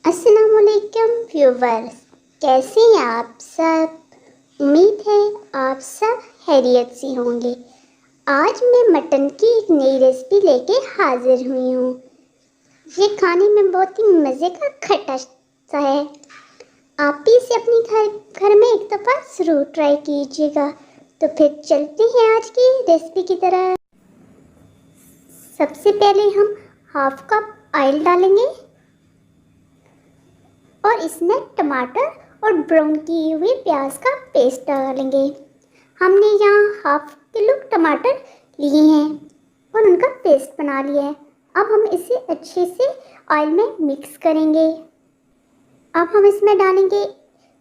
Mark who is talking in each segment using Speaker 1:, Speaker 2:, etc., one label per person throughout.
Speaker 1: अस्सलामुअलैकुम व्यूवर्स, कैसे हैं आप सब। उम्मीद है आप सब खैरियत से होंगे। आज मैं मटन की एक नई रेसिपी लेके हाजिर हुई हूँ। ये खाने में बहुत ही मज़े का खट्टा सा है। आप भी इसे अपनी घर में एक दफ़ा ज़रूर ट्राई कीजिएगा। तो फिर चलते हैं आज की रेसिपी की तरह। सबसे पहले हम हाफ कप ऑयल डालेंगे और इसमें टमाटर और ब्राउन किए हुए प्याज का पेस्ट डालेंगे। हमने यहाँ हाफ किलो टमाटर लिए हैं और उनका पेस्ट बना लिया है। अब हम इसे अच्छे से ऑयल में मिक्स करेंगे। अब हम इसमें डालेंगे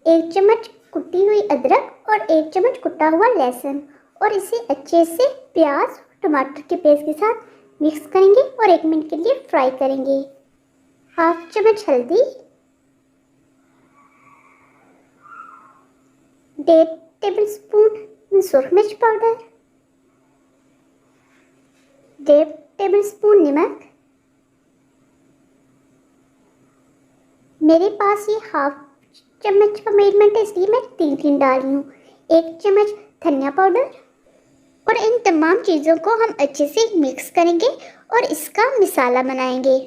Speaker 1: 1 चम्मच कुटी हुई अदरक और 1 चम्मच कुटा हुआ लहसुन और इसे अच्छे से प्याज टमाटर के पेस्ट के साथ मिक्स करेंगे और 1 मिनट के लिए फ्राई करेंगे। हाफ चम्मच हल्दी, 1.5 टेबलस्पून सुरख मिर्च पाउडर, 1.5 टेबलस्पून नमक। मेरे पास ये हाफ चम्मच का मेजरमेंट है, इसलिए मैं 3 डाल रही हूँ। 1 चम्मच धनिया पाउडर और इन तमाम चीज़ों को हम अच्छे से मिक्स करेंगे और इसका मसाला बनाएंगे।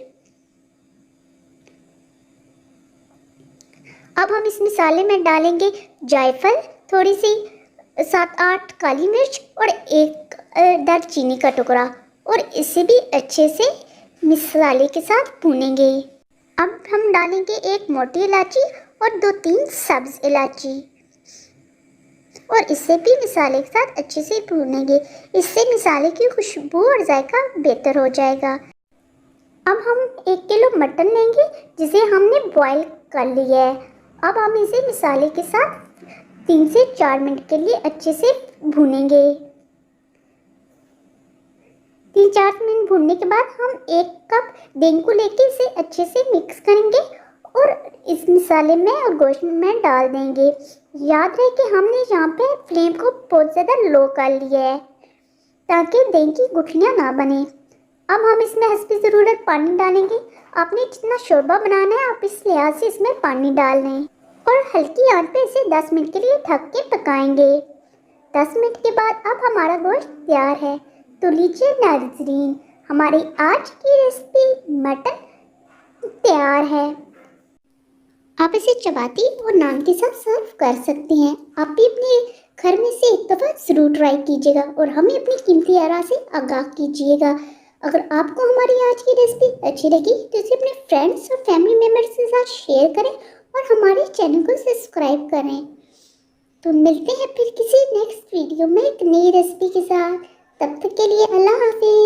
Speaker 1: अब हम इस मसाले में डालेंगे जायफल, थोड़ी सी 7-8 काली मिर्च और 1 दालचीनी का टुकड़ा और इसे भी अच्छे से मसाले के साथ भूनेंगे। अब हम डालेंगे 1 मोटी इलायची और 2-3 सब्ज इलायची और इसे भी मसाले के साथ अच्छे से भूनेंगे। इससे मसाले की खुशबू और जायका बेहतर हो जाएगा। अब हम 1 किलो मटन लेंगे जिसे हमने बॉईल कर लिया है। अब हम इसे मसाले के साथ 3 से 4 मिनट के लिए अच्छे से भूनेंगे। 3-4 मिनट भूनने के बाद हम 1 कप दही को लेके इसे अच्छे से मिक्स करेंगे और इस मसाले में और गोश्त में डाल देंगे। याद रहे कि हमने यहाँ पे फ्लेम को बहुत ज़्यादा लो कर लिया है ताकि दही की गुठलियाँ ना बने। अब हम इसमें हस्बे ज़रूरत पानी डालेंगे। आपने जितना शोरबा बनाना है आप इस लिहाज से इसमें पानी डाल दें और हल्की आंच पे इसे 10 मिनट के लिए ढक के पकाएंगे। 10 मिनट के बाद अब हमारा गोश्त तैयार है। तो लीजिए नाज़रीन, हमारी आज की रेसिपी मटन तैयार है। आप इसे चपाती और नान के साथ सर्व कर सकते हैं। आप भी अपने घर में से एक दफ़ा ज़रूर ट्राई कीजिएगा और हमें अपनी कीमती आरा से आगाह कीजिएगा। अगर आपको हमारी आज की रेसिपी अच्छी लगी तो इसे अपने फ्रेंड्स और फैमिली मेम्बर्स के साथ शेयर करें और हमारे चैनल को सब्सक्राइब करें। तो मिलते हैं फिर किसी नेक्स्ट वीडियो में एक नई रेसिपी के साथ। तब तक के लिए अल्लाह हाफिज़।